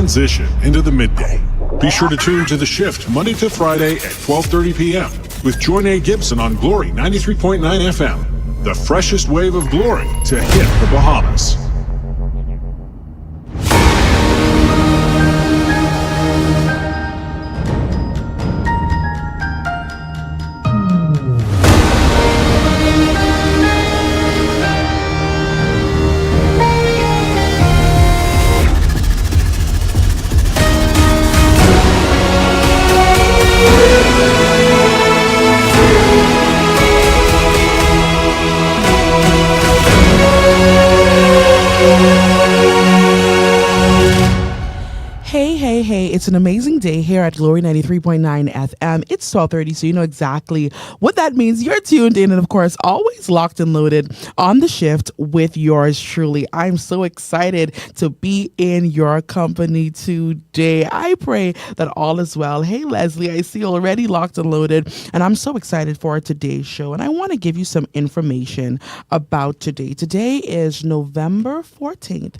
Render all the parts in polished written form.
transition into the midday. Be sure to tune to The Shift Monday to Friday at 12:30 p.m. with Joinae Gibson on Glory 93.9 FM. The freshest wave of glory to hit the Bahamas. Hey, it's an amazing day here at Glory 93.9 FM. It's 12:30, so you know exactly what that means. You're tuned in and, of course, always locked and loaded on The Shift with yours truly. I'm so excited to be in your company today. I pray that all is well. Hey, Leslie, I see you already locked and loaded, and I'm so excited for today's show, and I want to give you some information about today. Today is November 14th,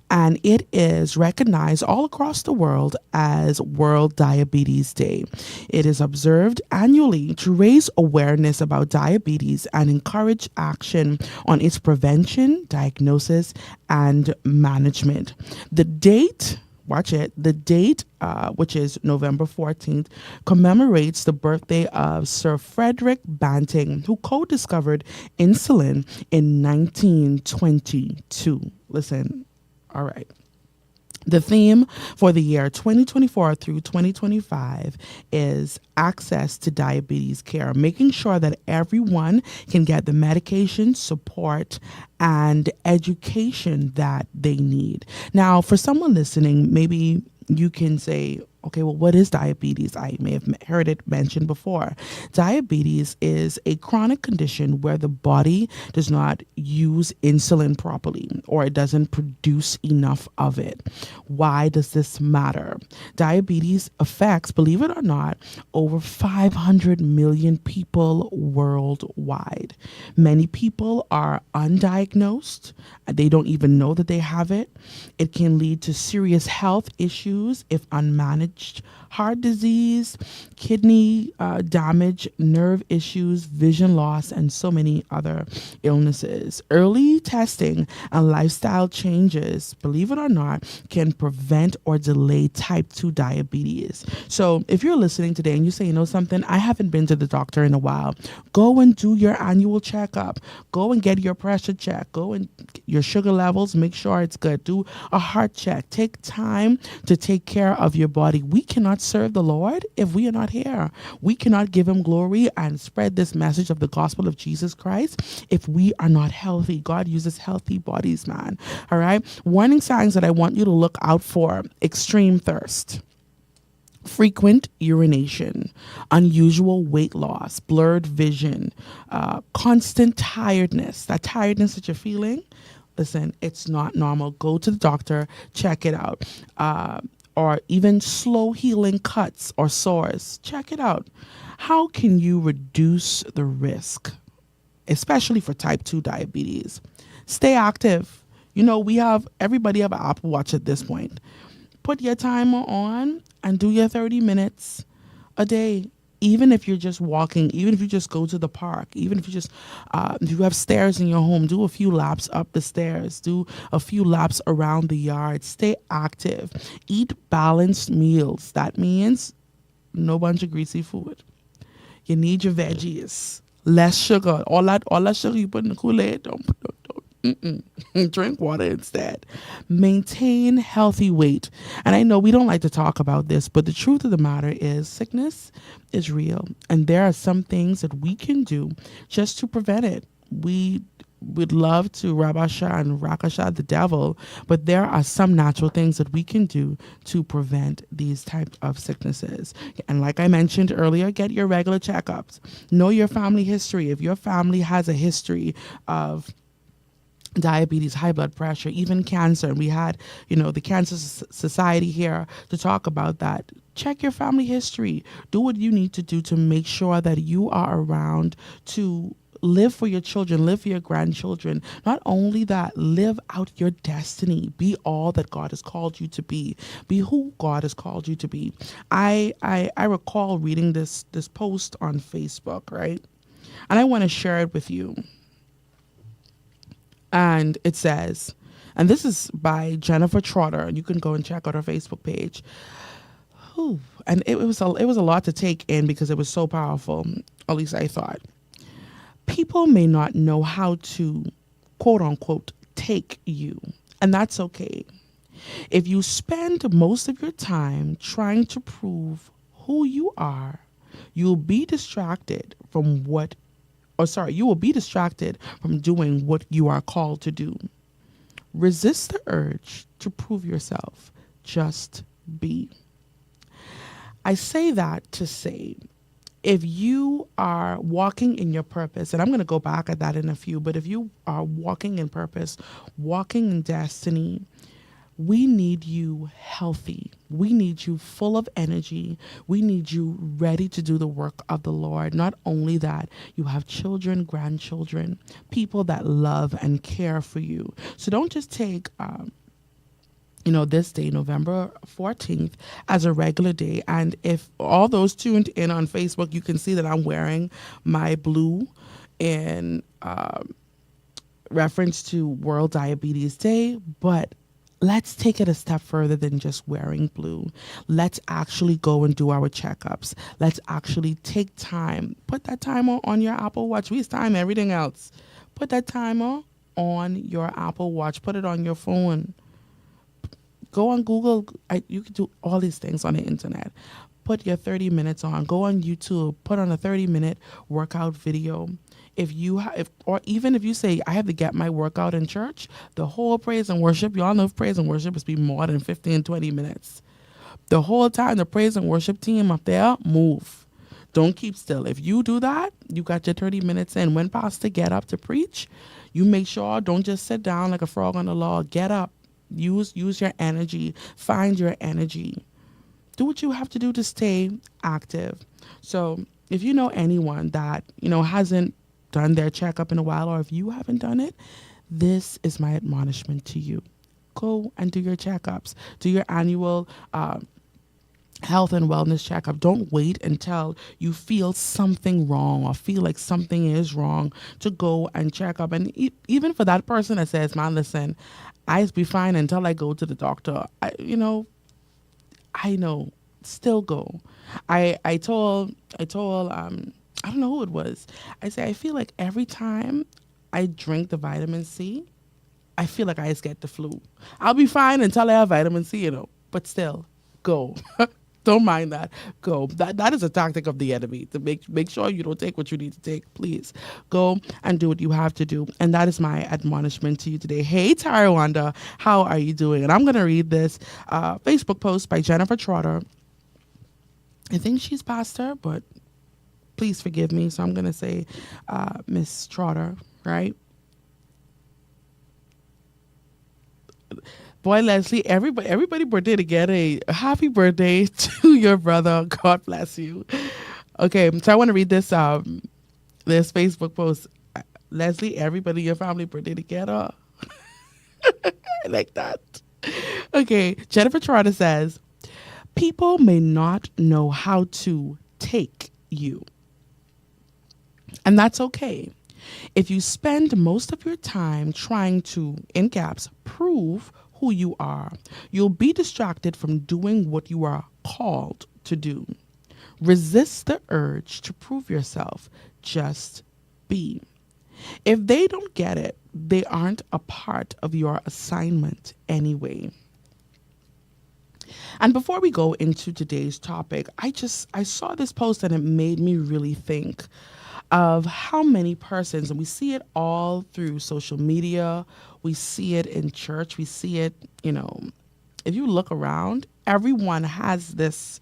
and it is recognized all across the world as World Diabetes Day. It is observed annually to raise awareness about diabetes and encourage action on its prevention, diagnosis, and management. The date, watch it, the date, which is November 14th, commemorates the birthday of Sir Frederick Banting, who co-discovered insulin in 1922. Listen, all right. The theme for the year 2024 through 2025 is access to diabetes care, making sure that everyone can get the medication, support, and education that they need. Now, for someone listening, maybe you can say, okay, well, what is diabetes? I may have heard it mentioned before. Diabetes is a chronic condition where the body does not use insulin properly, or it doesn't produce enough of it. Why does this matter? Diabetes affects, believe it or not, over 500 million people worldwide. Many people are undiagnosed. They don't even know that they have it. It can lead to serious health issues if unmanaged. Heart disease, kidney damage, nerve issues, vision loss, and so many other illnesses. Early testing and lifestyle changes, believe it or not, can prevent or delay type 2 diabetes. So if you're listening today and you say, you know something, I haven't been to the doctor in a while, go and do your annual checkup. Go and get your pressure check. Go and your sugar levels, make sure it's good. Do a heart check. Take time to take care of your body. We cannot serve the Lord if we are not here. We cannot give him glory and spread this message of the gospel of Jesus Christ if we are not healthy. God uses healthy bodies, man. All right. Warning signs that I want you to look out for: extreme thirst, frequent urination, unusual weight loss, blurred vision, constant tiredness. That tiredness that you're feeling, listen, it's not normal. Go to the doctor, check it out. Or even slow healing cuts or sores. Check it out. How can you reduce the risk, especially for type 2 diabetes? Stay active. You know, everybody have an Apple Watch at this point. Put your timer on and do your 30 minutes a day. Even if you're just walking, even if you just go to the park, even if you just, if you have stairs in your home, do a few laps up the stairs, do a few laps around the yard, stay active, eat balanced meals. That means no bunch of greasy food. You need your veggies, less sugar, all that sugar you put in the Kool-Aid, don't. Drink water instead. Maintain healthy weight. And I know we don't like to talk about this, but the truth of the matter is sickness is real. And there are some things that we can do just to prevent it. We would love to Rabasha and Rakasha the devil, but there are some natural things that we can do to prevent these types of sicknesses. And like I mentioned earlier, get your regular checkups. Know your family history. If your family has a history of diabetes, high blood pressure, even cancer. And we had, the Cancer Society here to talk about that. Check your family history. Do what you need to do to make sure that you are around to live for your children, live for your grandchildren. Not only that, live out your destiny. Be all that God has called you to be. Be who God has called you to be. I recall reading this post on Facebook, right? And I want to share it with you. And it says, and this is by Jennifer Trotter, and you can go and check out her Facebook page. Whew. And it was a lot to take in because it was so powerful. At least I thought. People may not know how to, quote unquote, take you, and that's okay. If you spend most of your time trying to prove who you are, you'll be distracted from you will be distracted from doing what you are called to do. Resist the urge to prove yourself. Just be. I say that to say, if you are walking in your purpose, and I'm going to go back at that in a few, but if you are walking in purpose, walking in destiny, we need you healthy. We need you full of energy. We need you ready to do the work of the Lord. Not only that, you have children, grandchildren, people that love and care for you. So don't just take this day, November 14th, as a regular day. And if all those tuned in on Facebook, you can see that I'm wearing my blue in reference to World Diabetes Day. But let's take it a step further than just wearing blue. Let's actually go and do our checkups. Let's actually take time. Put that timer on your Apple Watch. We time everything else. Put that timer on your Apple Watch. Put it on your phone. Go on Google. You can do all these things on the internet. Put your 30 minutes on. Go on YouTube. Put on a 30-minute workout video. Or even if you say, I have to get my workout in church, the whole praise and worship, y'all know praise and worship must be more than 15, 20 minutes. The whole time, the praise and worship team up there, move. Don't keep still. If you do that, you got your 30 minutes in. When pastor get up to preach, you make sure, don't just sit down like a frog on the log. Get up. Use your energy. Find your energy. Do what you have to do to stay active. So if you know anyone that, hasn't done their checkup in a while, or if you haven't done it, this is my admonishment to you. Go and do your checkups. Do your annual health and wellness checkup. Don't wait until you feel something wrong or feel like something is wrong to go and check up. And even for that person that says, man, listen, I'll be fine until I go to the doctor. I know, still go. I told I don't know who it was. I say, I feel like every time I drink the vitamin C, I feel like I just get the flu. I'll be fine until I have vitamin C, but still, go. Don't mind that. Go. That is a tactic of the enemy, to make sure you don't take what you need to take. Please go and do what you have to do. And that is my admonishment to you today. Hey, Tyrwanda, how are you doing? And I'm going to read this Facebook post by Jennifer Trotter. I think she's pastor, but please forgive me. So I'm going to say Miss Trotter, right? Boy, Leslie, everybody birthday together. Happy birthday to your brother. God bless you. Okay, so I want to read this this Facebook post. Leslie, everybody in your family birthday together. I like that. Okay, Jennifer Trotter says, people may not know how to take you. And that's okay. If you spend most of your time trying to, in caps, prove who you are, you'll be distracted from doing what you are called to do. Resist the urge to prove yourself. Just be. If they don't get it, they aren't a part of your assignment anyway. And before we go into today's topic, I saw this post and it made me really think of how many persons, and we see it all through social media, we see it in church, we see it, if you look around, everyone has this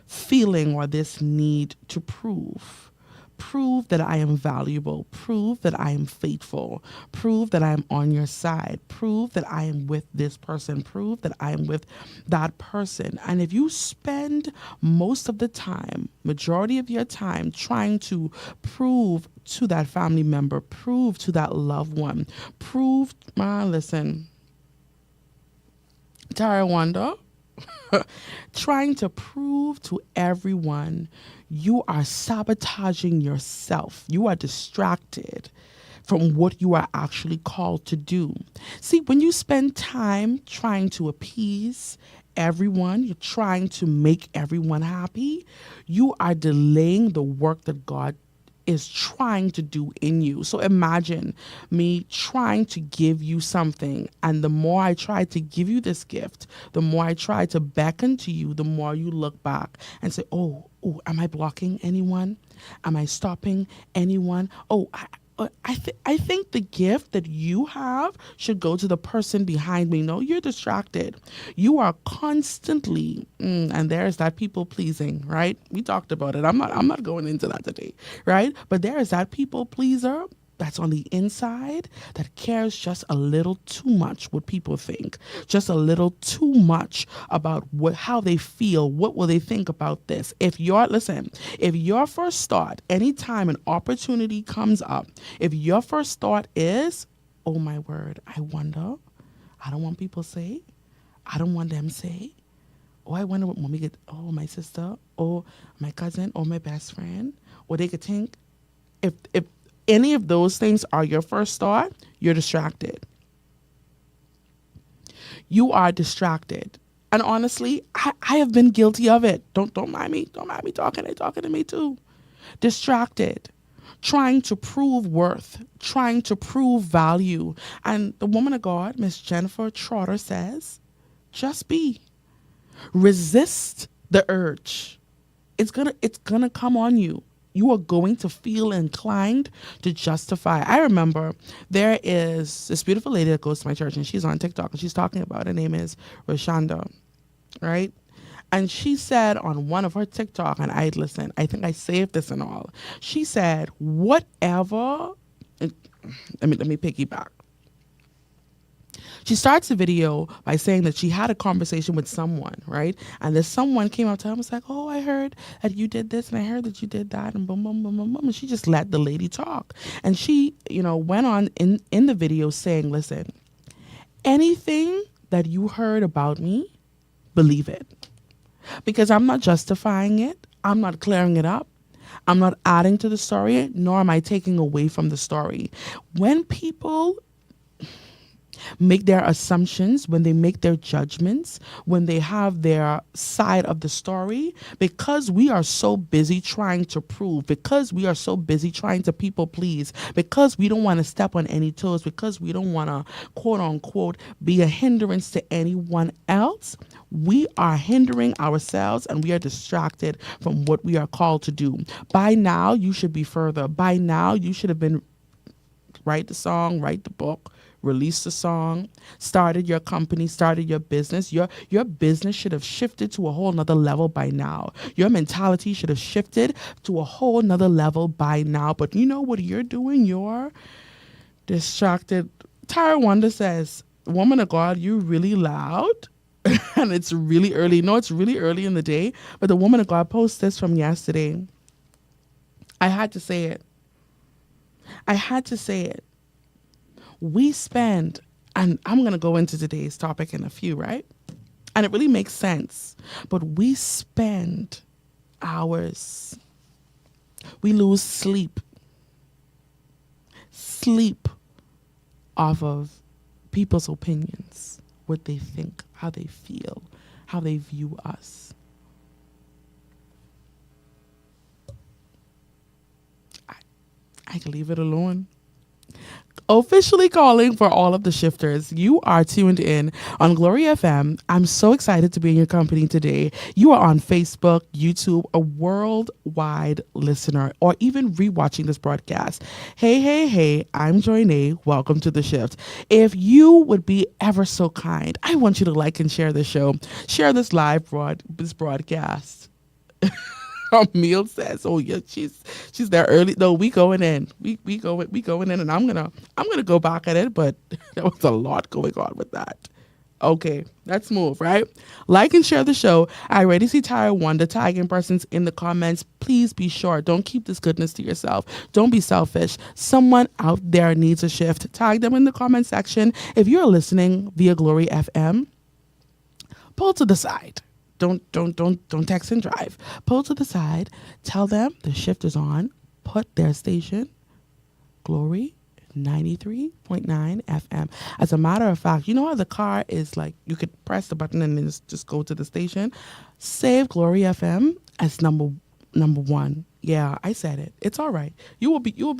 feeling or this need to prove. Prove that I am valuable. Prove that I am faithful. Prove that I am on your side. Prove that I am with this person. Prove that I am with that person. And if you spend most of the time, majority of your time, trying to prove to that family member, prove to that loved one, prove, listen, Tara Wanda, trying to prove to everyone, you are sabotaging yourself. You are distracted from what you are actually called to do. See, when you spend time trying to appease everyone, you're trying to make everyone happy, you are delaying the work that God is trying to do in you. So imagine me trying to give you something, and the more I try to give you this gift, the more I try to beckon to you, the more you look back and say, oh, am I blocking anyone? Am I stopping anyone? I think the gift that you have should go to the person behind me. No, you're distracted. You are constantly, and there's that people pleasing, right? We talked about it. I'm not going into that today, right? But there is that people pleaser that's on the inside that cares just a little too much what people think, just a little too much about how they feel, what will they think about this. If your first thought, anytime an opportunity comes up, if your first thought is, oh my word, I wonder, I don't want people say, I don't want them say, oh, I wonder what mommy get, oh, my sister, or my cousin, or my best friend, or they could think, if any of those things are your first thought, you're distracted. You are distracted. And honestly, I have been guilty of it. Don't mind me. Don't mind me talking. They're talking to me too. Distracted. Trying to prove worth. Trying to prove value. And the woman of God, Miss Jennifer Trotter, says, just be. Resist the urge. It's gonna come on you. You are going to feel inclined to justify. I remember there is this beautiful lady that goes to my church, and she's on TikTok, and she's talking about, her name is Rashonda, right? And she said on one of her TikTok, and I think I saved this and all. She said, whatever, let me piggyback. She starts the video by saying that she had a conversation with someone, right? And this someone came up to her and was like, oh, I heard that you did this, and I heard that you did that, and boom, boom, boom, boom, boom. And she just let the lady talk. And she, went on in the video saying, listen, anything that you heard about me, believe it. Because I'm not justifying it. I'm not clearing it up. I'm not adding to the story, nor am I taking away from the story. When people make their assumptions, when they make their judgments, when they have their side of the story, because we are so busy trying to prove, because we are so busy trying to people please, because we don't want to step on any toes, because we don't want to quote unquote be a hindrance to anyone else, we are hindering ourselves and we are distracted from what we are called to do. By now, you should be further. By now, you should have been write the song, write the book, released the song, started your company, started your business. Your business should have shifted to a whole nother level by now. Your mentality should have shifted to a whole nother level by now. But you know what you're doing? You're distracted. Tyra Wonder says, woman of God, you're really loud. And it's really early. No, it's really early in the day. But the woman of God posts this from yesterday. I had to say it. We spend, and I'm going to go into today's topic in a few, right? And it really makes sense. But we spend hours. We lose sleep off of people's opinions, what they think, how they feel, how they view us. I can leave it alone. Officially calling for all of the shifters. You are tuned in on Glory FM. I'm so excited to be in your company today. You are on Facebook, YouTube, a worldwide listener, or even rewatching this broadcast. Hey, I'm Joinae. Welcome to The Shift. If you would be ever so kind, I want you to like and share this show. Share this broadcast. Emil says, "Oh yeah, she's there early. No, we going in. We going in, and I'm gonna go back at it. But there was a lot going on with that. Okay, let's move, right? Like and share the show. I already see Tyra Wonder tagging persons in the comments. Please be sure. Don't keep this goodness to yourself. Don't be selfish. Someone out there needs a shift. Tag them in the comment section. If you're listening via Glory FM, pull to the side. Don't text and drive. Pull to the side. Tell them the shift is on. Put their station, Glory 93.9 FM. As a matter of fact, you know how the car is like, you could press the button and then just go to the station? Save Glory FM as number one. Yeah, I said it. It's all right. You'll be all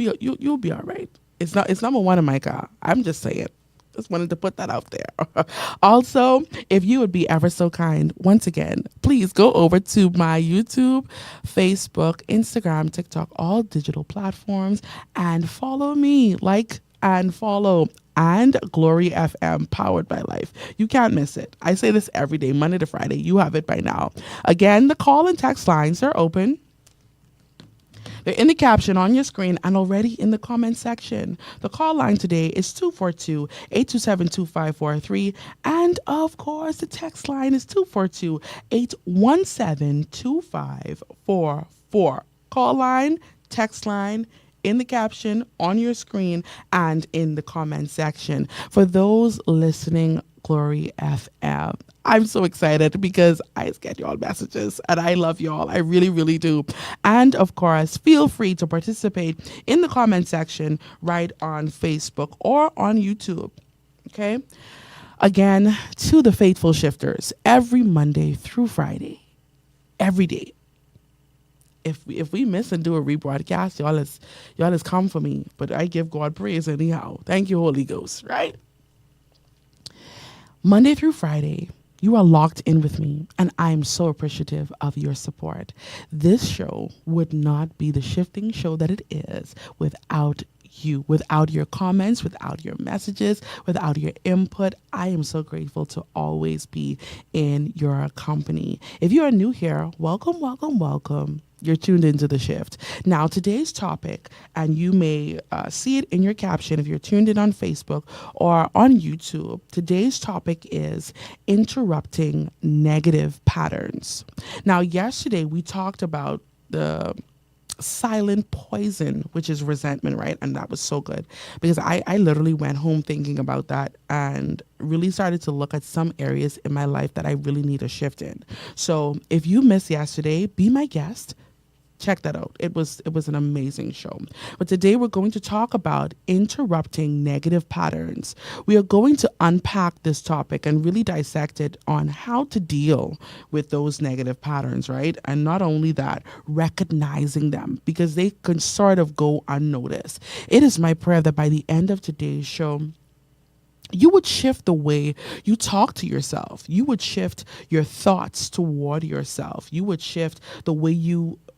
right. It's number one in my car. I'm just saying. Just wanted to put that out there. Also, if you would be ever so kind, once again, please go over to my YouTube, Facebook, Instagram, TikTok, all digital platforms, and follow me. Like and follow and Glory FM, powered by life. You can't miss it. I say this every day, Monday to Friday. You have it by now. Again, the call and text lines are open. They're in the caption on your screen and already in the comment section. The call line today is 242-827-2543. And of course, the text line is 242-817-2544. Call line, text line, in the caption, on your screen, and in the comment section. For those listening, Glory FM, I'm so excited because I get y'all messages and I love y'all. I really, really do. And of course, feel free to participate in the comment section right on Facebook or on YouTube. Okay. Again, to the faithful shifters, every Monday through Friday, every day. If we miss and do a rebroadcast, y'all is come for me. But I give God praise anyhow. Thank you, Holy Ghost, right? Monday through Friday, you are locked in with me, and I'm so appreciative of your support. This show would not be the shifting show that it is without you, without your comments, without your messages, without your input. I am so grateful to always be in your company. If you are new here, welcome, welcome, welcome. You're tuned into the shift. Now, today's topic, and you may see it in your caption if you're tuned in on Facebook or on YouTube. Today's topic is interrupting negative patterns. Now, yesterday we talked about the silent poison, which is resentment, right? And that was so good because I literally went home thinking about that and really started to look at some areas in my life that I really need a shift in. So if you missed yesterday, be my guest. Check that out. It was an amazing show. But today we're going to talk about interrupting negative patterns. We are going to unpack this topic and really dissect it on how to deal with those negative patterns, right? And not only that, recognizing them because they can sort of go unnoticed. It is my prayer that by the end of today's show, you would shift the way you talk to yourself. You would shift your thoughts toward yourself. You would shift the way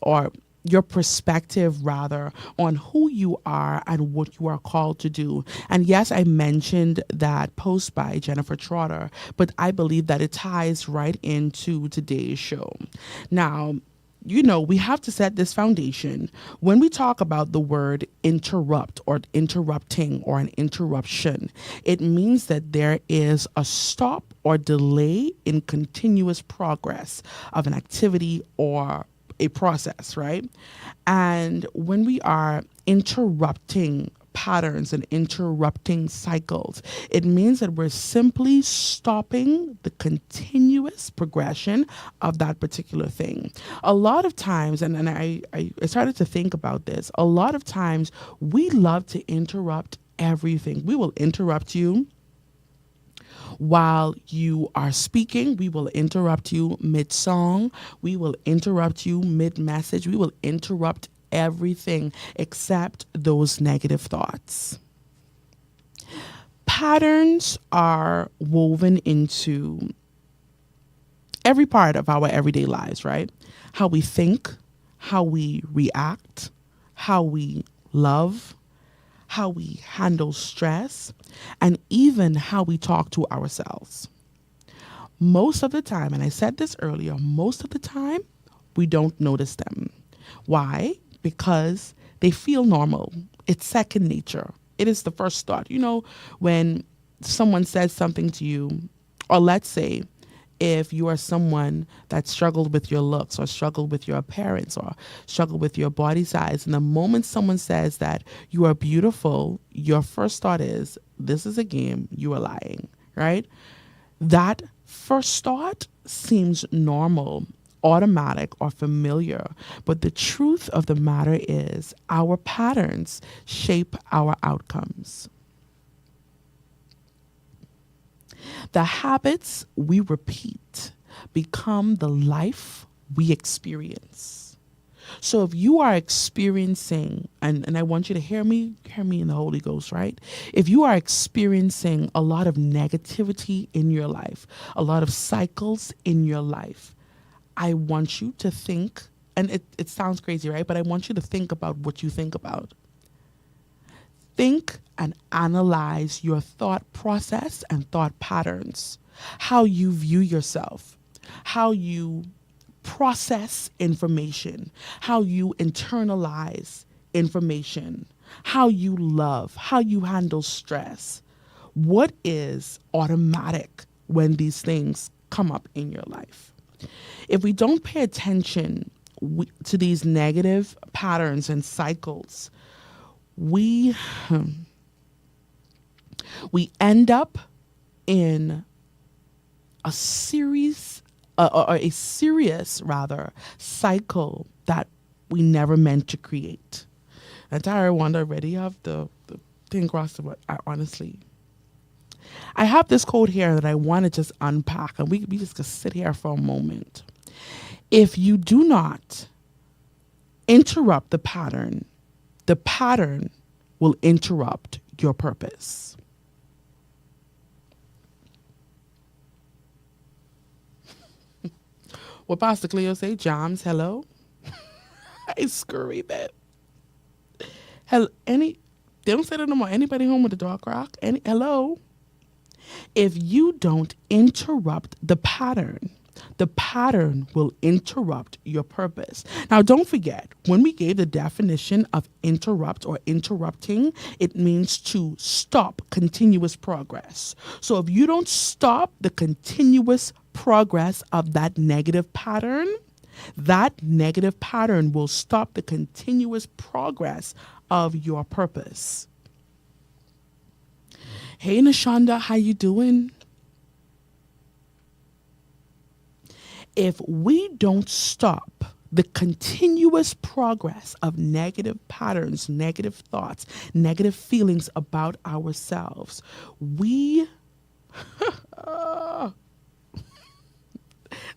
or your perspective rather on who you are and what you are called to do. And yes, I mentioned that post by Jennifer Trotter, but I believe that it ties right into today's show. Now, we have to set this foundation. When we talk about the word interrupt or interrupting or an interruption, it means that there is a stop or delay in continuous progress of an activity or a process, right? And when we are interrupting patterns and interrupting cycles, it means that we're simply stopping the continuous progression of that particular thing. A lot of times, and I started to think about this, a lot of times we love to interrupt everything. We will interrupt you while you are speaking. We will interrupt you mid-song. We will interrupt you mid-message. We will interrupt everything except those negative thoughts. Patterns are woven into every part of our everyday lives, right? How we think, how we react, how we love, how we handle stress, and even how we talk to ourselves. Most of the time, and I said this earlier, most of the time, We don't notice them. Why? Because they feel normal. It's second nature. It is the first thought. When someone says something to you, or let's say if you are someone that struggled with your looks or struggled with your appearance or struggled with your body size, and the moment someone says that you are beautiful, your first thought is, this is a game, you are lying, right? That first thought seems normal, automatic, or familiar, but the truth of the matter is our patterns shape our outcomes. The habits we repeat become the life we experience. So if you are experiencing, and I want you to hear me in the Holy Ghost, right? If you are experiencing a lot of negativity in your life, a lot of cycles in your life, I want you to think, and it sounds crazy, right? But I want you to think about what you think about. Think and analyze your thought process and thought patterns, how you view yourself, how you process information, how you internalize information, how you love, how you handle stress. What is automatic when these things come up in your life? If we don't pay attention to these negative patterns and cycles, we end up in a serious cycle that we never meant to create. And I wonder already have the thing crossed, but I have this quote here that I want to just unpack, and we just gonna sit here for a moment. If you do not interrupt the pattern will interrupt your purpose. What Pastor Cleo say? Jams, hello? I scream it. Hello, they don't say that no more. Anybody home with a dog rock? Hello? If you don't interrupt the pattern will interrupt your purpose. Now, don't forget, when we gave the definition of interrupt or interrupting, it means to stop continuous progress. So if you don't stop the continuous progress of that negative pattern will stop the continuous progress of your purpose. Hey, Nashonda, how you doing? If we don't stop the continuous progress of negative patterns, negative thoughts, negative feelings about ourselves, we...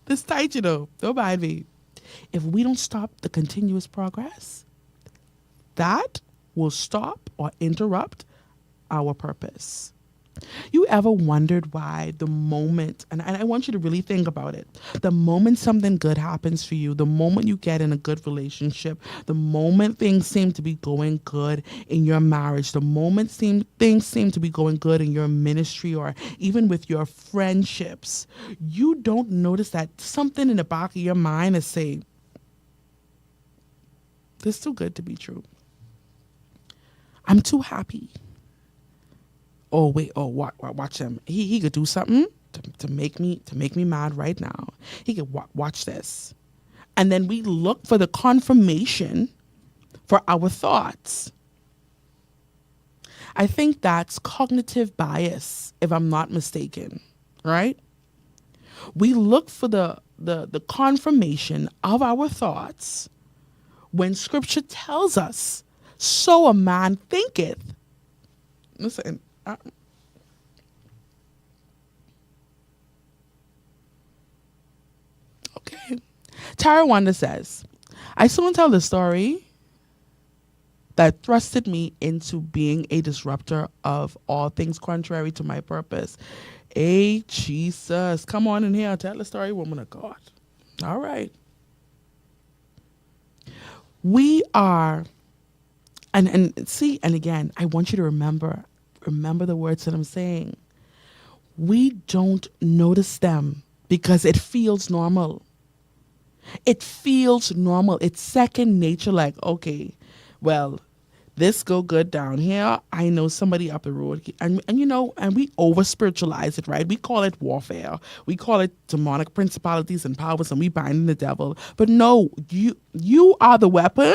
This tight, don't mind me. If we don't stop the continuous progress, that will stop or interrupt our purpose. You ever wondered why the moment, and I want you to really think about it, the moment something good happens for you, the moment you get in a good relationship, the moment things seem to be going good in your marriage, the moment things seem to be going good in your ministry or even with your friendships, you don't notice that something in the back of your mind is saying, this is too good to be true. I'm too happy. Oh wait! Oh, watch him. He could do something to make me mad right now. He could watch this, and then we look for the confirmation for our thoughts. I think that's cognitive bias, if I'm not mistaken, right? We look for the confirmation of our thoughts when Scripture tells us, "So a man thinketh." Listen. Okay. Tara Wanda says, I soon tell the story that thrusted me into being a disruptor of all things contrary to my purpose. Hey, Jesus. Come on in here. Tell the story, woman of God. All right. We are, and see, and again, I want you to remember the words that I'm saying. We don't notice them because it feels normal. It feels normal. It's second nature. Like, okay, well, this go good down here. I know somebody up the road, and you know, and we over spiritualize it, right? We call it warfare. We call it demonic principalities and powers, and we bind the devil. But no, you are the weapon.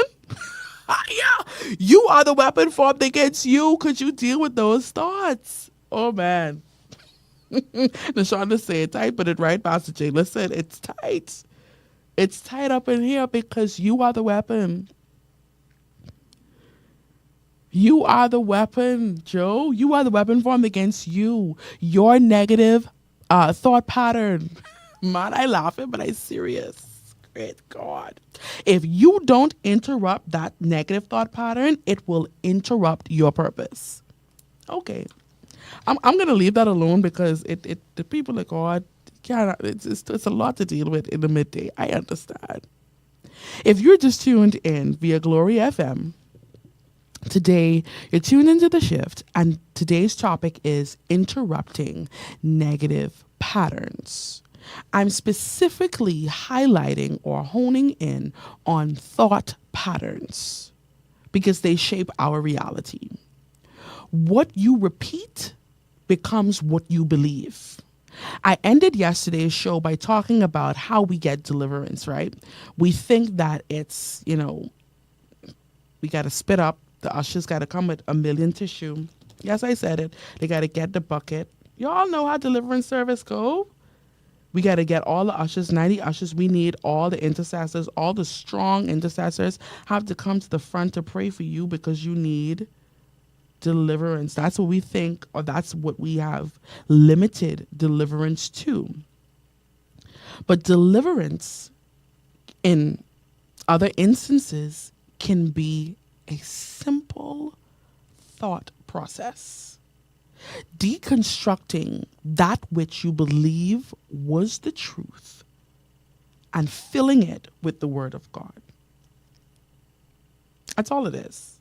Yeah, you are the weapon formed against you. Could you deal with those thoughts? Oh man. Nashonda said tight, but it right, Pastor J. Listen, it's tight. It's tight up in here because you are the weapon. You are the weapon, Joe. You are the weapon formed against you. Your negative thought pattern. Man, I laughing, but I serious. Great God. If you don't interrupt that negative thought pattern, it will interrupt your purpose. Okay. I'm gonna leave that alone because the people of God cannot, it's a lot to deal with in the midday. I understand. If you're just tuned in via Glory FM, today you're tuned into the shift, and today's topic is interrupting negative patterns. I'm specifically highlighting or honing in on thought patterns because they shape our reality. What you repeat becomes what you believe. I ended yesterday's show by talking about how we get deliverance, right? We think that it's, we got to spit up. The ushers got to come with a million tissue. Yes, I said it. They got to get the bucket. Y'all know how deliverance service go. We got to get all the ushers, 90 ushers. We need all the intercessors, all the strong intercessors have to come to the front to pray for you because you need deliverance. That's what we think, or that's what we have limited deliverance to. But deliverance in other instances can be a simple thought process. Deconstructing that which you believe was the truth and filling it with the word of God. That's all it is.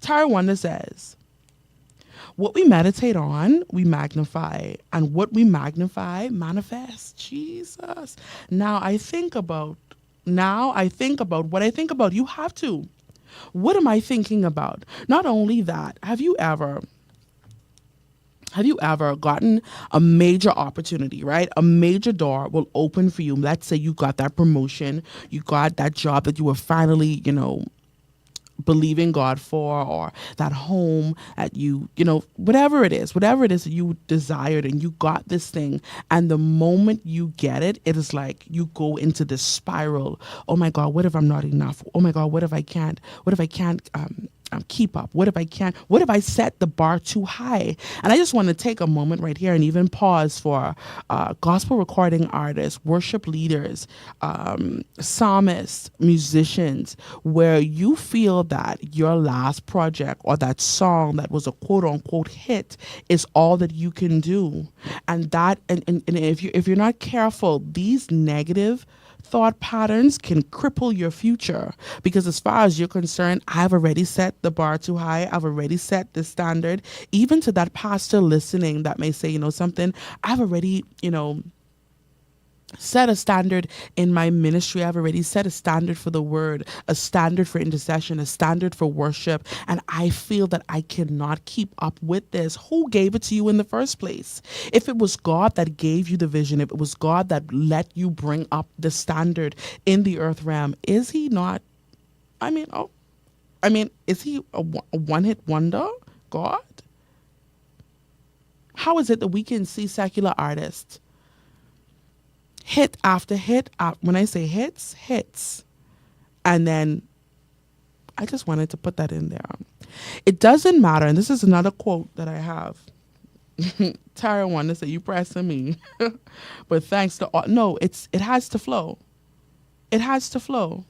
Tara Wonder says, what we meditate on, we magnify, and what we magnify manifests. Jesus. Now I think about what I think about. You have to. What am I thinking about? Not only that, have you ever gotten a major opportunity, right? A major door will open for you. Let's say you got that promotion, you got that job that you were finally, believing God for, or that home that whatever it is that you desired, and you got this thing, and the moment you get it, it is like you go into this spiral. Oh my God, what if I'm not enough? Oh my God, what if I can't keep up? What if I set the bar too high? And I just want to take a moment right here and even pause for gospel recording artists, worship leaders, psalmists, musicians, where you feel that your last project or that song that was a quote unquote hit is all that you can do. And if you're not careful, these negative thought patterns can cripple your future, because as far as you're concerned, I've already set the bar too high. I've already set the standard. Even to that pastor listening that may say, something, I've already, set a standard in my ministry. I've already set a standard for the word, a standard for intercession, a standard for worship. And I feel that I cannot keep up with this. Who gave it to you in the first place? If it was God that gave you the vision, if it was God that let you bring up the standard in the earth realm, is he not, is he a one-hit wonder, God? How is it that we can see secular artists hit after hit, when I say hits, and then I just wanted to put that in there. It doesn't matter, and this is another quote that I have. Tara wanted to say, you pressing me. But thanks to no, it has to flow. It has to flow.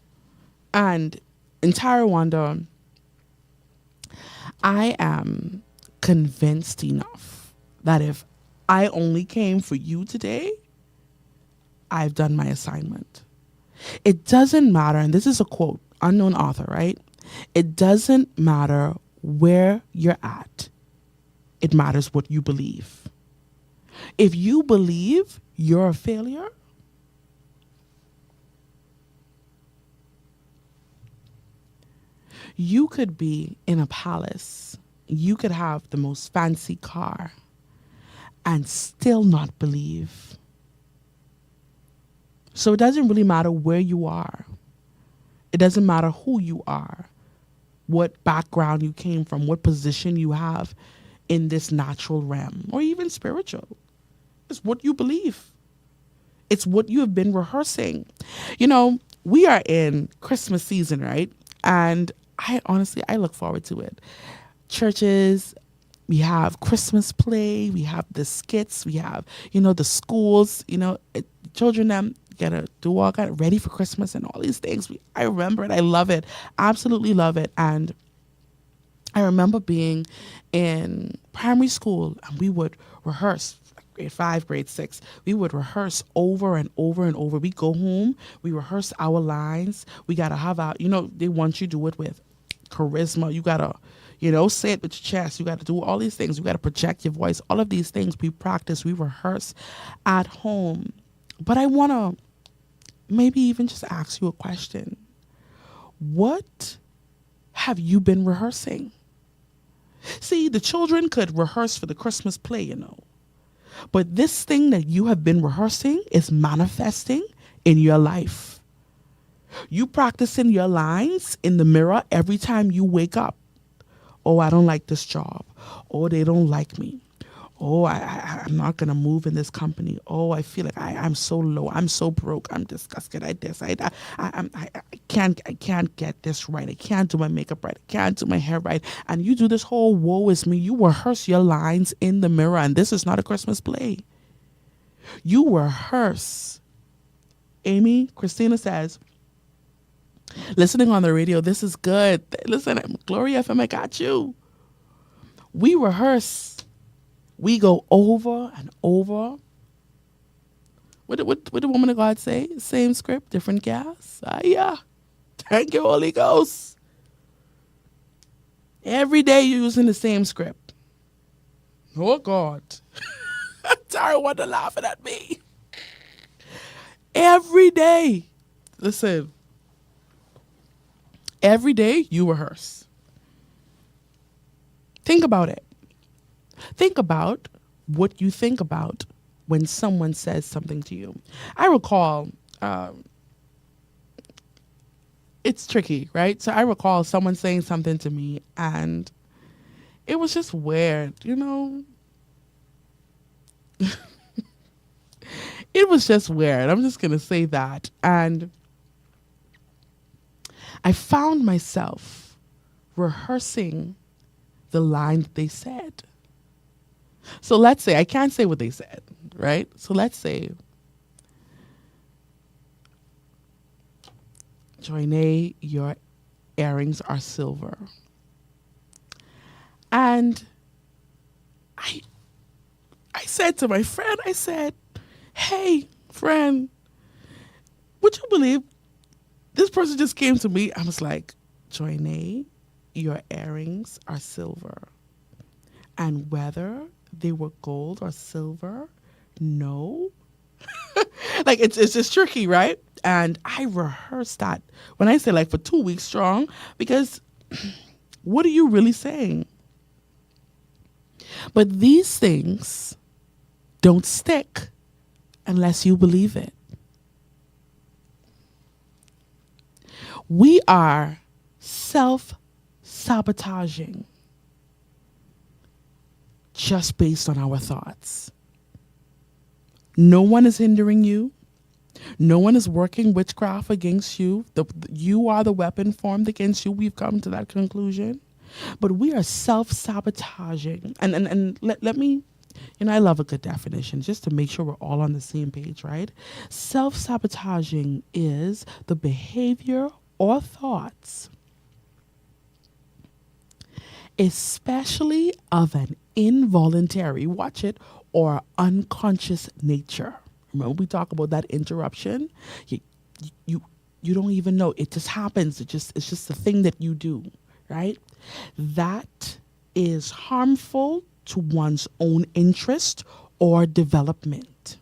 And in Tara Wonder, I am convinced enough that if I only came for you today, I've done my assignment. It doesn't matter, and this is a quote, unknown author, right? It doesn't matter where you're at. It matters what you believe. If you believe you're a failure, You could be in a palace. You could have the most fancy car and still not believe. So it doesn't really matter where you are. It doesn't matter who you are, what background you came from, what position you have in this natural realm or even spiritual. It's what you believe. It's what you have been rehearsing. You know, we are in Christmas season, right? And I look forward to it. Churches, we have Christmas play, we have the skits, we have, the schools, children them gotta do all got ready for Christmas and all these things. I remember it. I love it. Absolutely love it. And I remember being in primary school and we would rehearse grade 5, grade 6. We would rehearse over and over and over. We go home, we rehearse our lines. We got to have they want you to do it with charisma. You got to, say it with your chest. You got to do all these things. You got to project your voice. All of these things we practice, we rehearse at home. But I want to maybe even just ask you a question. What have you been rehearsing? See, the children could rehearse for the Christmas play, But this thing that you have been rehearsing is manifesting in your life. You practicing your lines in the mirror every time you wake up. Oh, I don't like this job. Oh, they don't like me. Oh, I'm not going to move in this company. Oh, I feel like I'm so low. I'm so broke. I'm disgusted. I can't get this right. I can't do my makeup right. I can't do my hair right. And you do this whole woe is me. You rehearse your lines in the mirror. And this is not a Christmas play. You rehearse. Amy, Christina says, listening on the radio, this is good. Listen, Glory FM, I got you. We rehearse. We go over and over. What did the woman of God say? Same script, different gas. Yeah. Thank you, Holy Ghost. Every day you're using the same script. Oh, God. Tara wasn't laughing at me. Every day. Listen. Every day you rehearse. Think about it. Think about what you think about when someone says something to you. I recall, it's tricky, right? So I recall someone saying something to me and it was just weird, It was just weird. I'm just going to say that. And I found myself rehearsing the line that they said. So let's say, I can't say what they said, right? So let's say, Joinae, your earrings are silver. And I said to my friend, I said, hey, friend, would you believe this person just came to me? I was like, Joinae, your earrings are silver. And whether they were gold or silver, no. Like, it's just tricky, right? And I rehearsed that when I say like for 2 weeks strong, because what are you really saying? But these things don't stick unless you believe it. We are self-sabotaging just based on our thoughts. No one is hindering you. No one is working witchcraft against you. You are the weapon formed against you. We've come to that conclusion. But we are self-sabotaging. And let me, I love a good definition just to make sure we're all on the same page, right? Self-sabotaging is the behavior or thoughts, especially of an involuntary, watch it, or unconscious nature. Remember we talk about that interruption? You don't even know. It just happens. It's just a thing that you do, right? That is harmful to one's own interest or development.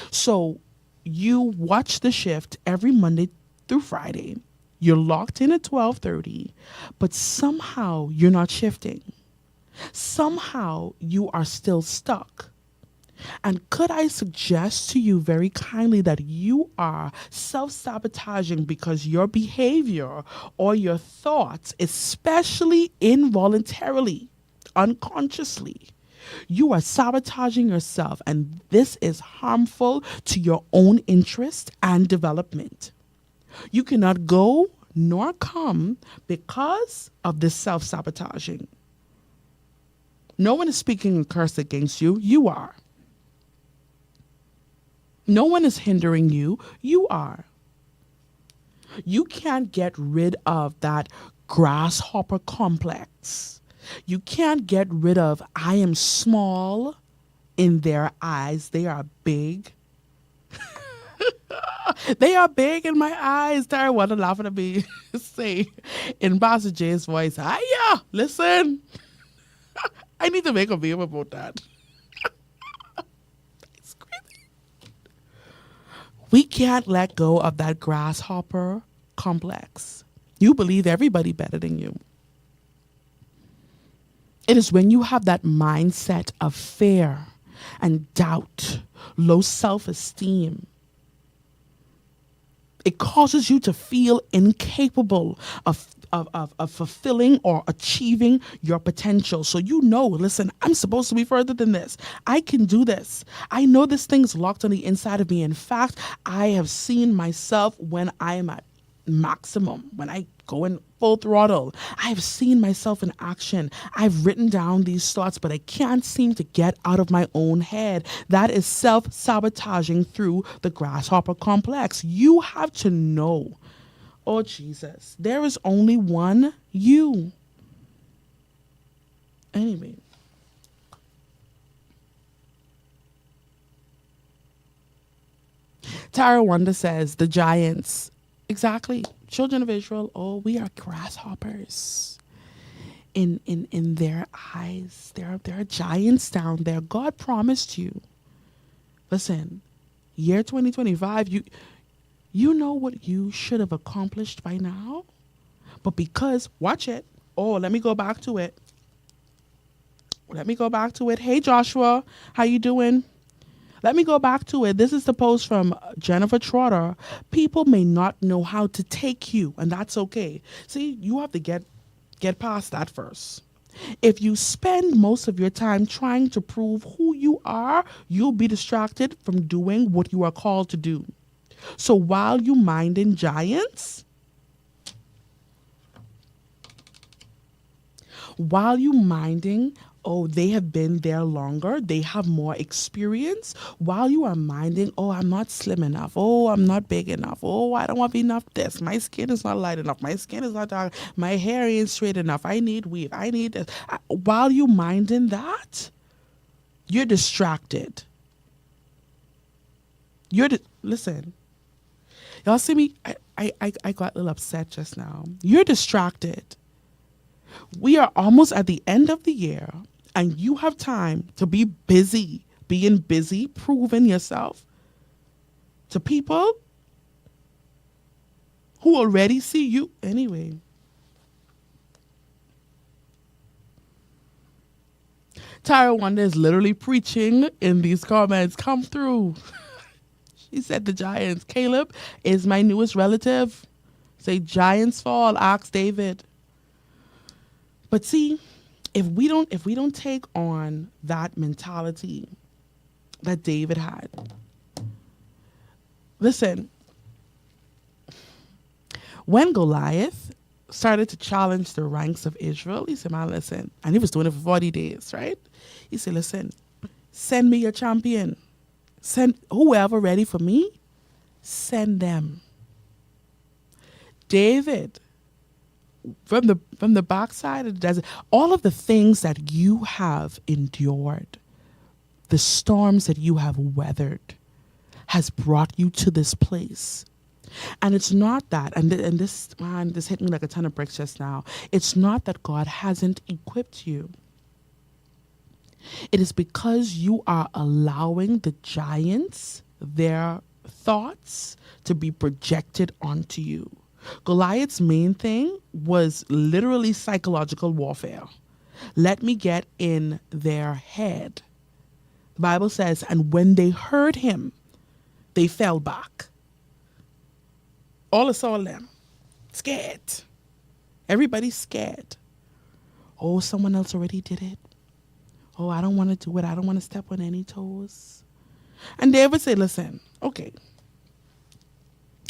So you watch the shift every Monday through Friday. You're locked in at 12:30, but somehow you're not shifting. Somehow you are still stuck. And could I suggest to you very kindly that you are self sabotaging because your behavior or your thoughts, especially involuntarily, unconsciously, you are sabotaging yourself, and this is harmful to your own interest and development. You cannot go nor come because of this self sabotaging. No one is speaking a curse against you. You are. No one is hindering you. You are. You can't get rid of that grasshopper complex. You can't get rid of I am small in their eyes. They are big. They are big in my eyes. Tara wanted laughing at me say in Pastor Jay's voice, hiya, listen. I need to make a video about that. It's crazy. We can't let go of that grasshopper complex. You believe everybody better than you. It is when you have that mindset of fear and doubt, low self-esteem. It causes you to feel incapable of fulfilling or achieving your potential. So you know, listen, I'm supposed to be further than this. I can do this. I know this thing's locked on the inside of me. In fact, I have seen myself when I am at maximum, when I go in full throttle. I have seen myself in action. I've written down these thoughts, but I can't seem to get out of my own head. That is self-sabotaging through the grasshopper complex. You have to know, oh Jesus, there is only one you. Anyway. Tara Wonder says, the giants. Exactly. Children of Israel, oh, we are grasshoppers. In their eyes, there are giants down there. God promised you. Listen, year 2025, you know what you should have accomplished by now? But because, watch it. Oh, let me go back to it. Hey, Joshua, how you doing? Let me go back to it. This is the post from Jennifer Trotter. People may not know how to take you, and that's okay. See, you have to get past that first. If you spend most of your time trying to prove who you are, you'll be distracted from doing what you are called to do. So while you minding giants, oh, they have been there longer. They have more experience. While you are minding, oh, I'm not slim enough. Oh, I'm not big enough. Oh, I don't have enough this. My skin is not light enough. My skin is not dark. My hair ain't straight enough. I need weave. I need this. While you minding that, you're distracted. Listen. Y'all see me? I got a little upset just now. You're distracted. We are almost at the end of the year, and you have time to be busy, proving yourself to people who already see you. Anyway. Tyra Wonder is literally preaching in these comments. Come through. She said the giants. Caleb is my newest relative. Say giants fall, ask David. But see, if we don't take on that mentality that David had, listen, when Goliath started to challenge the ranks of Israel, he said, man, listen, and he was doing it for 40 days, right? He said, listen, send me your champion. Send whoever ready for me, send them. David, from the backside of the desert, all of the things that you have endured, the storms that you have weathered, has brought you to this place. And it's not that, and this hit me like a ton of bricks just now. It's not that God hasn't equipped you. It is because you are allowing the giants, their thoughts, to be projected onto you. Goliath's main thing was literally psychological warfare. Let me get in their head. The Bible says, and when they heard him, they fell back. All of them scared. Everybody's scared. Oh, someone else already did it. Oh, I don't want to do it. I don't want to step on any toes. And David said, listen, okay,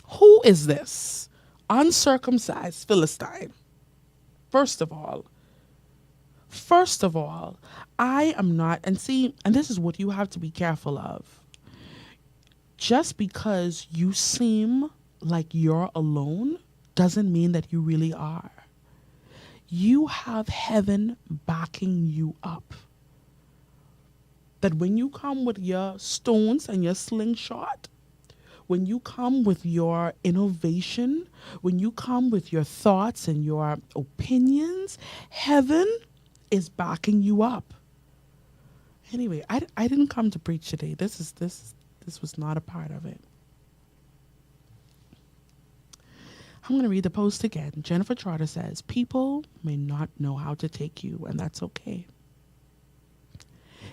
who is this uncircumcised Philistine? First of all, I am not, and see, and this is what you have to be careful of. Just because you seem like you're alone doesn't mean that you really are. You have heaven backing you up. That when you come with your stones and your slingshot, when you come with your innovation, when you come with your thoughts and your opinions, heaven is backing you up. Anyway, I didn't come to preach today. This was not a part of it. I'm going to read the post again. Jennifer Trotter says, people may not know how to take you, and that's okay.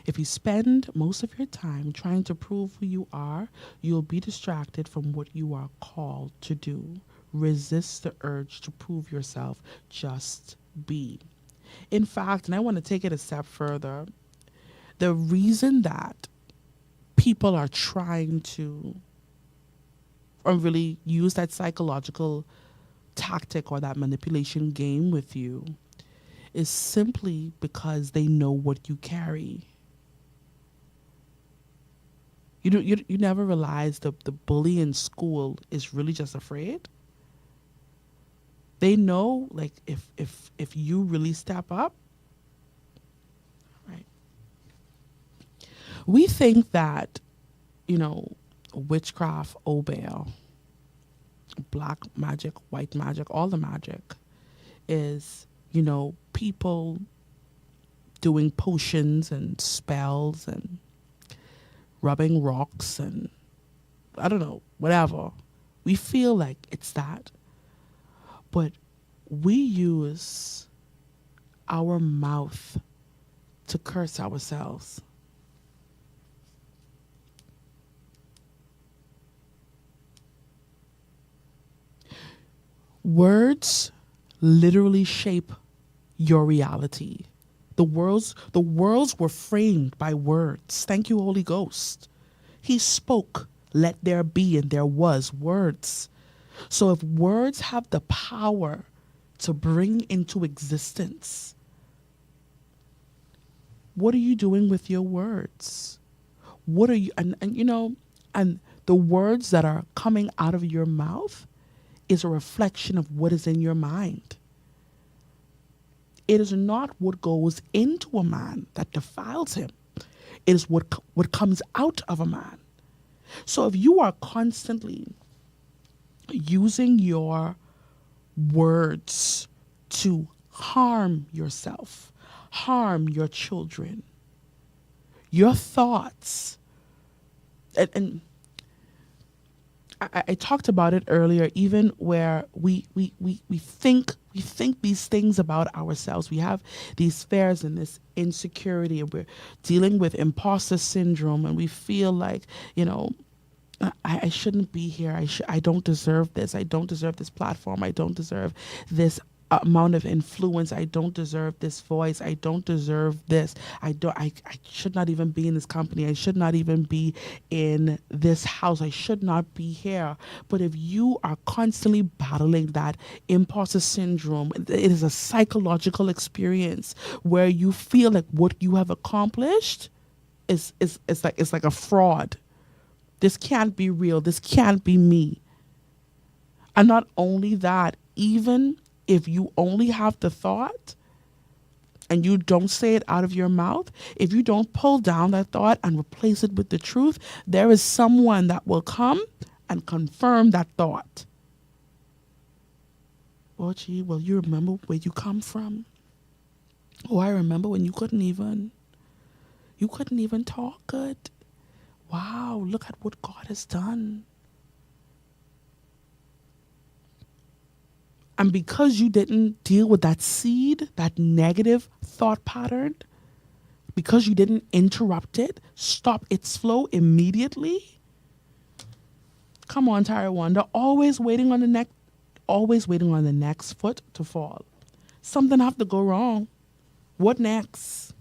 If you spend most of your time trying to prove who you are, you'll be distracted from what you are called to do. Resist the urge to prove yourself. Just be. In fact, and I want to take it a step further, the reason that people are trying to or really use that psychological tactic or that manipulation game with you is simply because they know what you carry. You never realize the bully in school is really just afraid. They know, like, if you really step up, right? We think that, witchcraft, obeah, black magic, white magic, all the magic is, people doing potions and spells and rubbing rocks and I don't know, whatever. We feel like it's that. But we use our mouth to curse ourselves. Words literally shape your reality. The worlds were framed by words. Thank you, Holy Ghost. He spoke, let there be, and there was words. So if words have the power to bring into existence, what are you doing with your words? What are you, and the words that are coming out of your mouth is a reflection of what is in your mind. It is not what goes into a man that defiles him. It is what comes out of a man. So if you are constantly using your words to harm yourself, harm your children, your thoughts, and I talked about it earlier, even where we think these things about ourselves. We have these fears and this insecurity, and we're dealing with imposter syndrome, and we feel like, I shouldn't be here. I don't deserve this. I don't deserve this platform. I don't deserve this amount of influence. I don't deserve this voice. I don't deserve this. I should not even be in this company. I should not even be in this house. I should not be here. But if you are constantly battling that imposter syndrome, it is a psychological experience where you feel like what you have accomplished is like a fraud. This can't be real. This can't be me. And not only that, even if you only have the thought and you don't say it out of your mouth, if you don't pull down that thought and replace it with the truth, there is someone that will come and confirm that thought. Oh, gee, well, you remember where you come from? Oh, I remember when you couldn't even talk good. Wow, look at what God has done. And because you didn't deal with that seed, that negative thought pattern, because you didn't interrupt it, stop its flow immediately. Come on, Tyra Wonder, always waiting on the next foot to fall. Something have to go wrong. What next?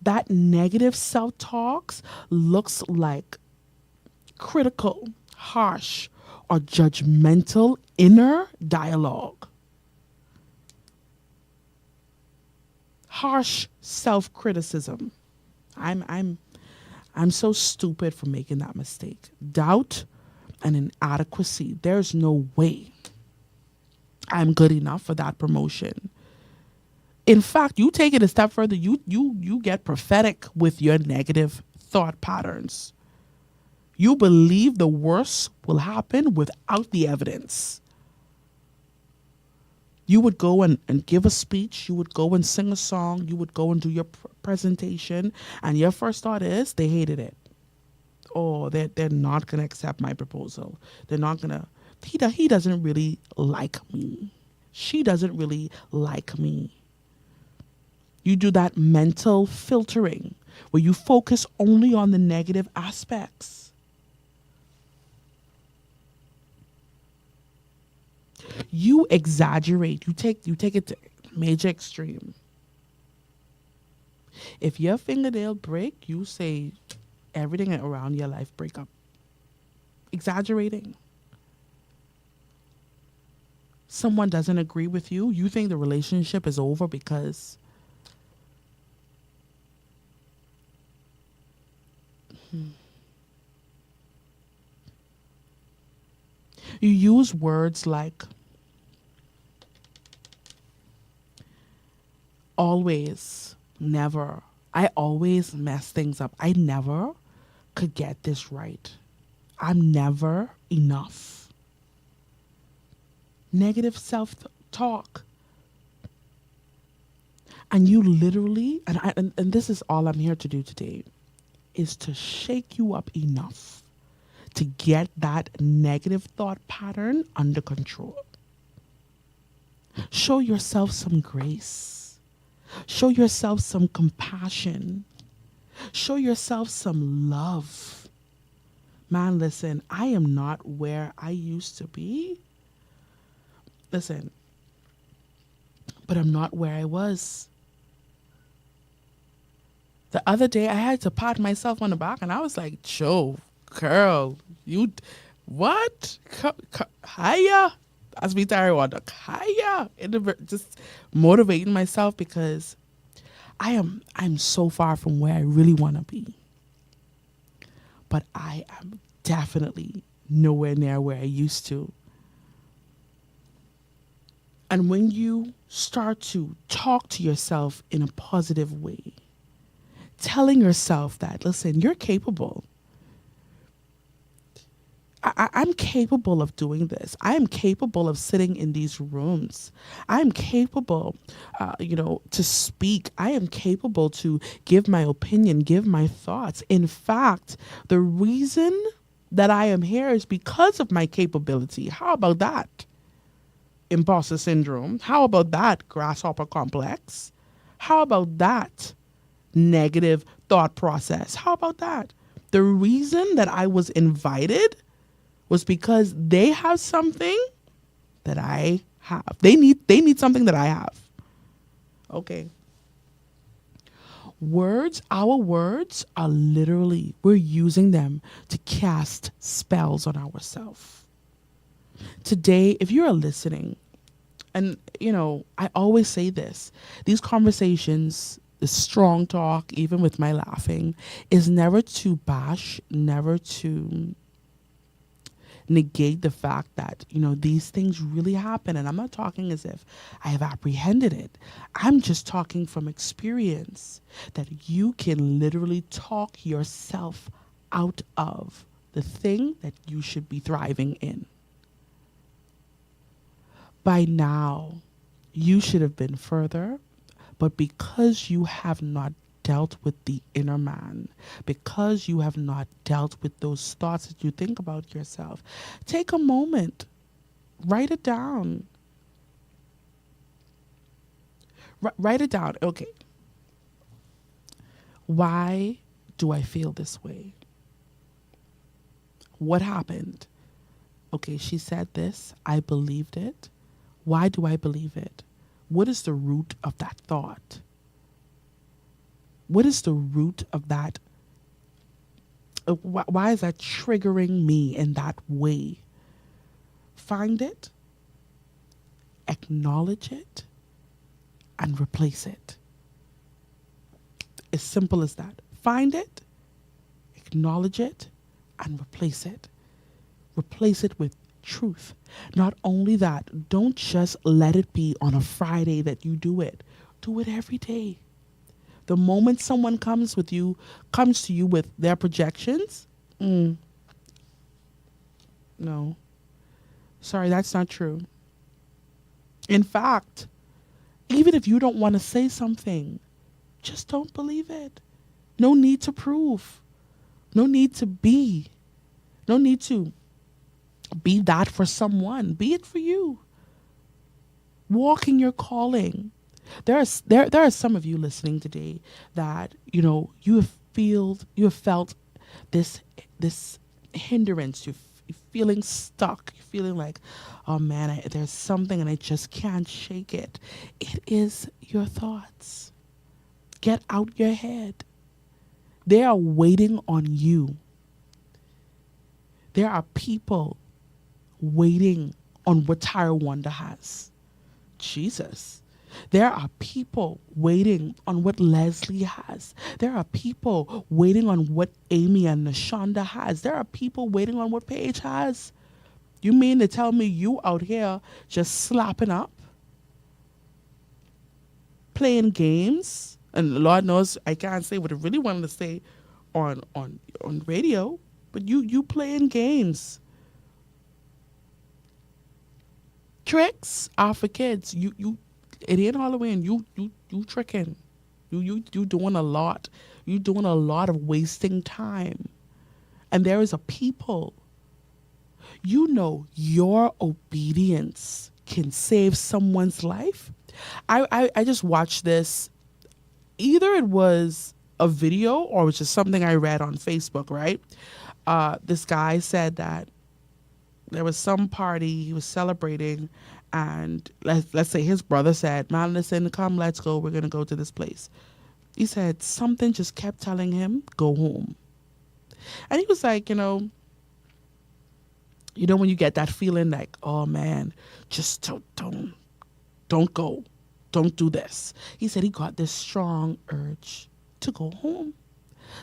That negative self-talk looks like critical, harsh, or judgmental inner dialogue. Harsh self-criticism. I'm so stupid for making that mistake. Doubt and inadequacy. There's no way I'm good enough for that promotion. In fact, you take it a step further, you get prophetic with your negative thought patterns. You believe the worst will happen without the evidence. You would go and give a speech, you would go and sing a song, you would go and do your presentation, and your first thought is they hated it. Oh, they're not going to accept my proposal. They're not going to, he doesn't really like me. She doesn't really like me. You do that mental filtering where you focus only on the negative aspects. You exaggerate. You take it to major extreme. If your fingernail break, you say everything around your life break up. Exaggerating. Someone doesn't agree with you, you think the relationship is over because you use words like always, never. I always mess things up. I never could get this right. I'm never enough. Negative self-talk. And you literally, and this is all I'm here to do today, is to shake you up enough to get that negative thought pattern under control. Show yourself some grace. Show yourself some compassion. Show yourself some love. Man, listen, I am not where I used to be. Listen, but I'm not where I was. The other day, I had to pat myself on the back, and I was like, Joe, girl, you, what? Hiya. That's me, Tyra Wanda. Hiya. Just motivating myself because I'm so far from where I really want to be. But I am definitely nowhere near where I used to. And when you start to talk to yourself in a positive way, telling yourself that, listen, you're capable. I'm capable of doing this. I am capable of sitting in these rooms. I am capable, to speak. I am capable to give my opinion, give my thoughts. In fact, the reason that I am here is because of my capability. How about that? Imposter syndrome. How about that? Grasshopper complex. How about that? Negative thought process. How about that? The reason that I was invited was because they have something that I have. They need something that I have. Okay. Our words are literally, we're using them to cast spells on ourselves. Today, if you're listening, and I always say this, these conversations, the strong talk, even with my laughing, is never to bash, never to negate the fact that, these things really happen. And I'm not talking as if I have apprehended it. I'm just talking from experience that you can literally talk yourself out of the thing that you should be thriving in. By now, you should have been further, but because you have not dealt with the inner man, because you have not dealt with those thoughts that you think about yourself, take a moment Write it down. Write it down. Okay. Why do I feel this way? What happened? Okay, she said this. I believed it. Why do I believe it? What is the root of that thought? What is the root of that? Why is that triggering me in that way? Find it, acknowledge it, and replace it. As simple as that. Find it, acknowledge it, and replace it. Replace it with truth. Not only that, don't just let it be on a Friday that you do it. Do it every day. The moment someone comes to you with their projections, no. Sorry, that's not true. In fact, even if you don't want to say something, just don't believe it. No need to prove. No need to be. No need to be that for someone. Be it for you. Walk in your calling. There are some of you listening today that you have felt this hindrance. You're feeling stuck. You're feeling like, oh man, there's something and I just can't shake it. It is your thoughts. Get out your head. They are waiting on you. There are people waiting on what Tyra Wonder has. Jesus. There are people waiting on what Leslie has. There are people waiting on what Amy and Nashonda has. There are people waiting on what Paige has. You mean to tell me you out here just slapping up? Playing games? And Lord knows I can't say what I really wanted to say on radio, but you playing games. Tricks are for kids. It ain't Halloween. You tricking. You doing a lot. You doing a lot of wasting time. And there is a people. Your obedience can save someone's life. I just watched this. Either it was a video or it was just something I read on Facebook, right? This guy said that there was some party he was celebrating, and let's say his brother said, man, listen, come, let's go. We're going to go to this place. He said something just kept telling him, go home. And he was like, when you get that feeling like, oh man, just don't go. Don't do this. He said he got this strong urge to go home.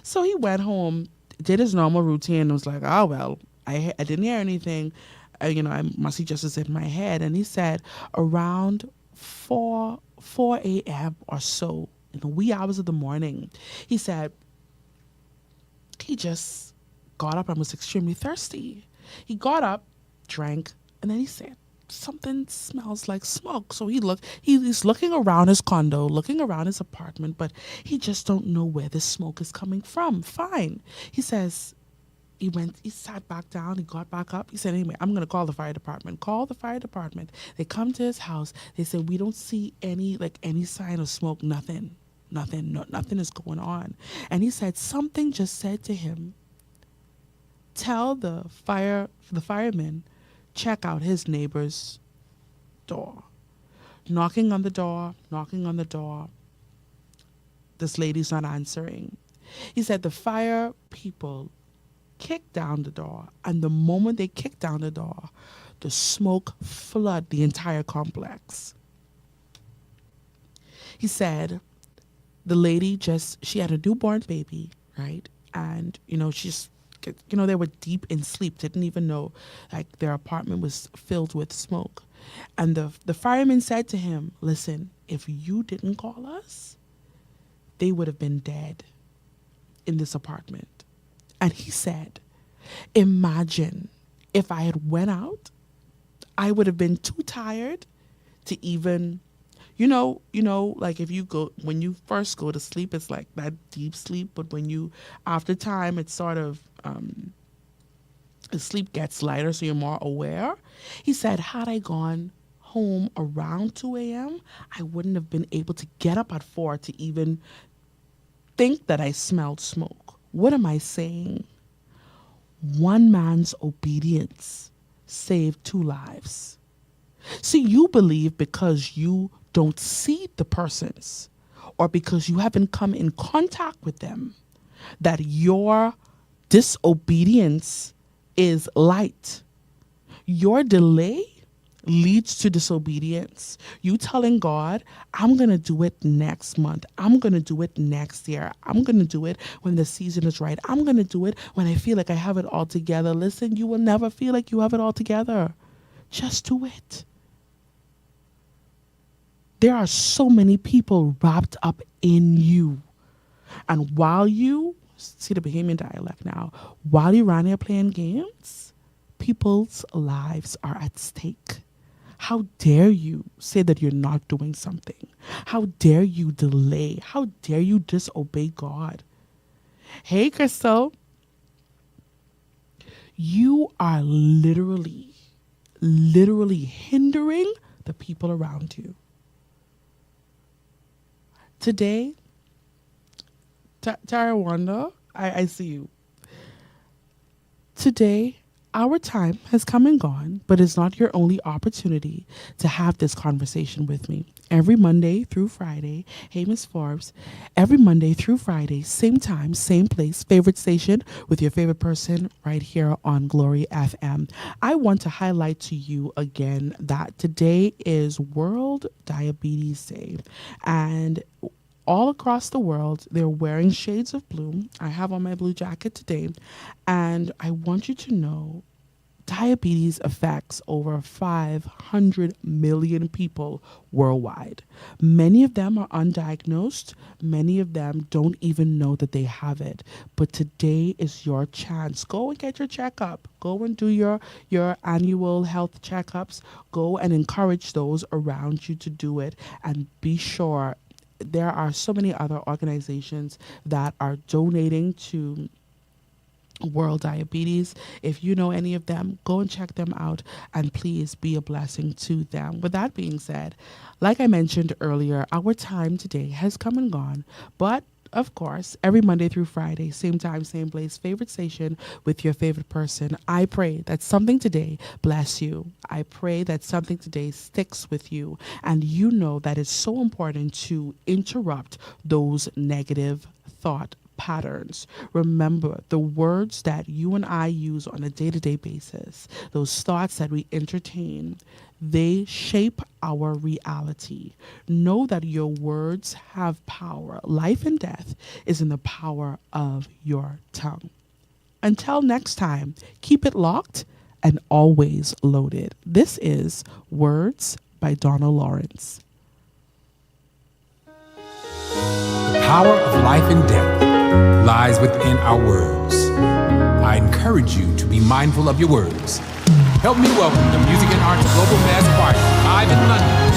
So he went home, did his normal routine, and was like, oh, well, I didn't hear anything. I must have just was in my head. And he said around 4 a.m. or so, in the wee hours of the morning, he said he just got up and was extremely thirsty. He got up, drank, and then he said, something smells like smoke. So he's looking around his condo, looking around his apartment, but he just don't know where the smoke is coming from. Fine. He says, he sat back down, he got back up. He said, anyway, I'm going to call the fire department. Call the fire department. They come to his house. They say, we don't see any sign of smoke, nothing is going on. And he said, something just said to him, tell the firemen, check out his neighbor's door. Knocking on the door. This lady's not answering. He said the fire people kicked down the door, and the moment they kicked down the door, the smoke flooded the entire complex. He said the lady she had a newborn baby, right? And, they were deep in sleep, didn't even know, like, their apartment was filled with smoke. And the fireman said to him, listen, if you didn't call us, they would have been dead in this apartment. And he said, imagine if I had went out, I would have been too tired to even, like when you first go to sleep, it's like that deep sleep. But after time, it's sort of, The sleep gets lighter, so you're more aware. He said, had I gone home around 2 a.m., I wouldn't have been able to get up at 4 to even think that I smelled smoke. What am I saying? One man's obedience saved 2 lives. See, you believe because you don't see the persons or because you haven't come in contact with them that your disobedience is light. Your delay leads to disobedience. You telling God, I'm going to do it next month. I'm going to do it next year. I'm going to do it when the season is right. I'm going to do it when I feel like I have it all together. Listen, you will never feel like you have it all together. Just do it. There are so many people wrapped up in you. And while you, see the Bahamian dialect now, while you're around here playing games, people's lives are at stake. How dare you say that you're not doing something? How dare you delay? How dare you disobey God? Hey, Crystal. You are literally hindering the people around you. Today, Tara Wanda, I see you. Today, our time has come and gone, but it's not your only opportunity to have this conversation with me. Every Monday through Friday, hey, Miss Forbes, every Monday through Friday, same time, same place, favorite station with your favorite person right here on Glory FM. I want to highlight to you again that today is World Diabetes Day, and all across the world, they're wearing shades of blue. I have on my blue jacket today. And I want you to know diabetes affects over 500 million people worldwide. Many of them are undiagnosed. Many of them don't even know that they have it. But today is your chance. Go and get your checkup. Go and do your annual health checkups. Go and encourage those around you to do it. And be sure, there are so many other organizations that are donating to World Diabetes. If you know any of them, go and check them out and please be a blessing to them. With that being said, like I mentioned earlier, our time today has come and gone, but of course, every Monday through Friday, same time, same place, favorite station with your favorite person. I pray that something today bless you. I pray that something today sticks with you. And you know that it's so important to interrupt those negative thought patterns. Remember, the words that you and I use on a day-to-day basis, those thoughts that we entertain, they shape our reality. Know that your words have power. Life and death is in the power of your tongue. Until next time, keep it locked and always loaded. This is Words by Donna Lawrence. The power of life and death lies within our words. I encourage you to be mindful of your words. Help me welcome the Music and Arts Global Mass Choir live in London,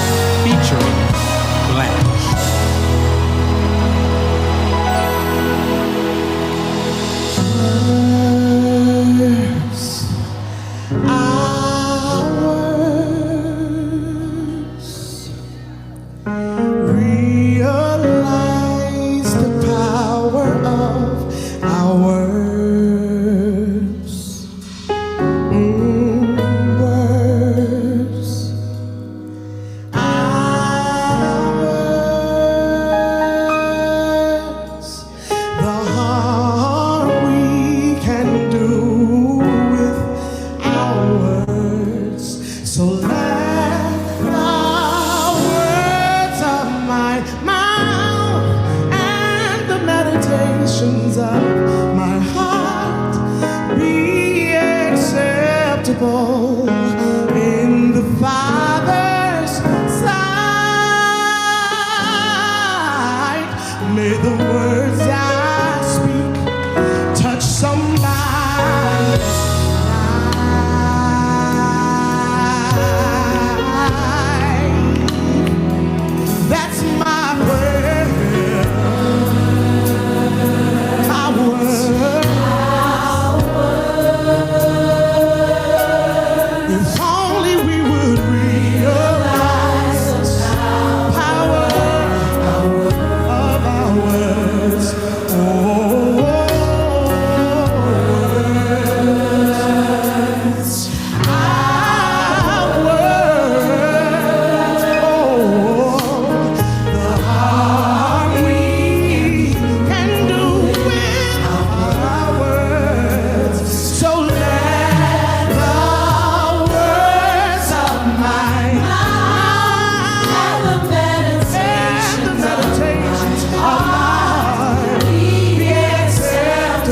featuring Blanche. Realize the power of our words. Words. Our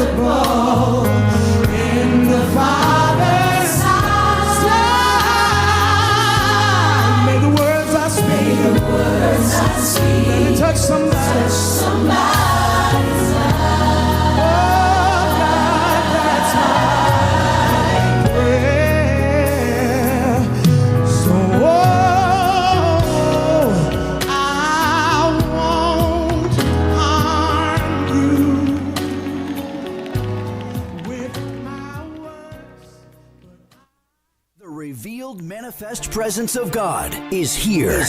acceptable in the Father's sight. May the words I speak, let it touch somebody's life. Oh God, that's my prayer. So I won't harm you with my words. The revealed manifest presence of God is here.